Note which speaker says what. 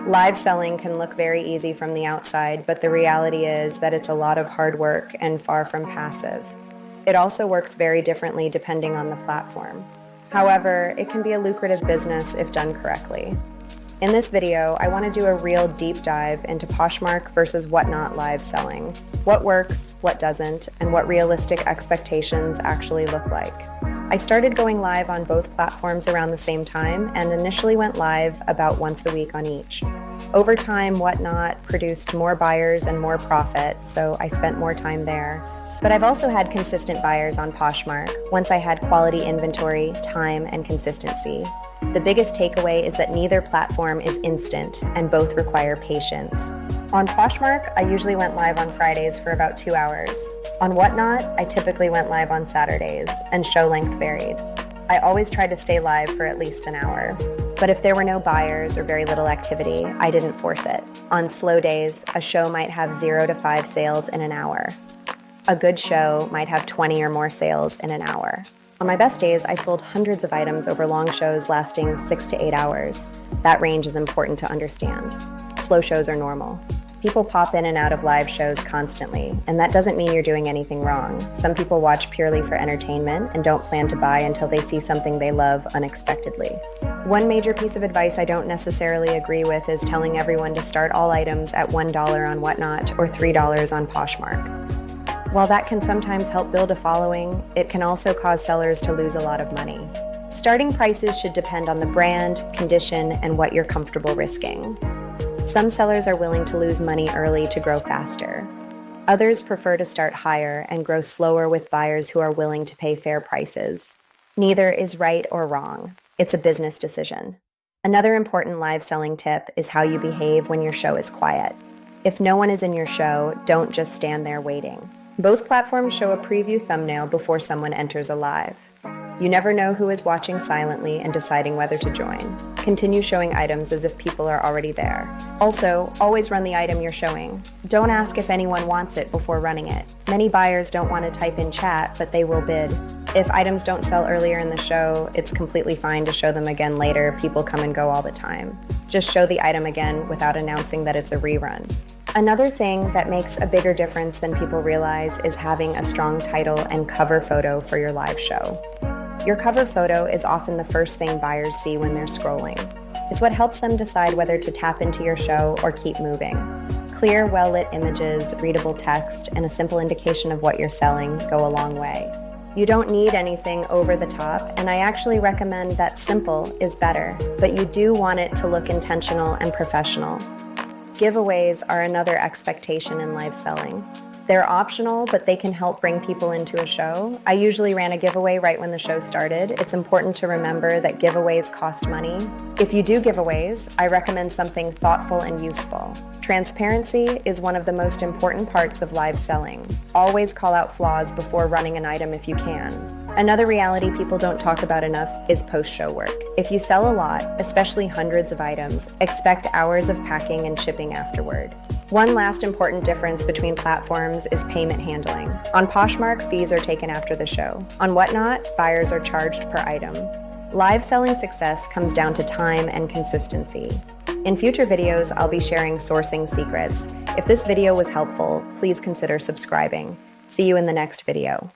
Speaker 1: Live selling can look very easy from the outside, but the reality is that it's a lot of hard work and far from passive. It also works very differently depending on the platform. However, it can be a lucrative business if done correctly. In this video, I want to do a real deep dive into Poshmark versus Whatnot live selling. What works, what doesn't, and what realistic expectations actually look like. I started going live on both platforms around the same time and initially went live about once a week on each. Over time, Whatnot produced more buyers and more profit, so I spent more time there. But I've also had consistent buyers on Poshmark once I had quality inventory, time, and consistency. The biggest takeaway is that neither platform is instant and both require patience. On Poshmark, I usually went live on Fridays for about 2 hours. On Whatnot, I typically went live on Saturdays, and show length varied. I always tried to stay live for at least an hour. But if there were no buyers or very little activity, I didn't force it. On slow days, a show might have 0 to 5 sales in an hour. A good show might have 20 or more sales in an hour. On my best days, I sold hundreds of items over long shows lasting 6 to 8 hours. That range is important to understand. Slow shows are normal. People pop in and out of live shows constantly, and that doesn't mean you're doing anything wrong. Some people watch purely for entertainment and don't plan to buy until they see something they love unexpectedly. One major piece of advice I don't necessarily agree with is telling everyone to start all items at $1 on Whatnot or $3 on Poshmark. While that can sometimes help build a following, it can also cause sellers to lose a lot of money. Starting prices should depend on the brand, condition, and what you're comfortable risking. Some sellers are willing to lose money early to grow faster. Others prefer to start higher and grow slower with buyers who are willing to pay fair prices. Neither is right or wrong. It's a business decision. Another important live selling tip is how you behave when your show is quiet. If no one is in your show, don't just stand there waiting. Both platforms show a preview thumbnail before someone enters a live. You never know who is watching silently and deciding whether to join. Continue showing items as if people are already there. Also, always run the item you're showing. Don't ask if anyone wants it before running it. Many buyers don't want to type in chat, but they will bid. If items don't sell earlier in the show, it's completely fine to show them again later. People come and go all the time. Just show the item again without announcing that it's a rerun. Another thing that makes a bigger difference than people realize is having a strong title and cover photo for your live show. Your cover photo is often the first thing buyers see when they're scrolling. It's what helps them decide whether to tap into your show or keep moving. Clear, well-lit images, readable text, and a simple indication of what you're selling go a long way. You don't need anything over the top, and I actually recommend that simple is better, but you do want it to look intentional and professional. Giveaways are another expectation in live selling. They're optional, but they can help bring people into a show. I usually ran a giveaway right when the show started. It's important to remember that giveaways cost money. If you do giveaways, I recommend something thoughtful and useful. Transparency is one of the most important parts of live selling. Always call out flaws before running an item if you can. Another reality people don't talk about enough is post-show work. If you sell a lot, especially hundreds of items, expect hours of packing and shipping afterward. One last important difference between platforms is payment handling. On Poshmark, fees are taken after the show. On Whatnot, buyers are charged per item. Live selling success comes down to time and consistency. In future videos, I'll be sharing sourcing secrets. If this video was helpful, please consider subscribing. See you in the next video.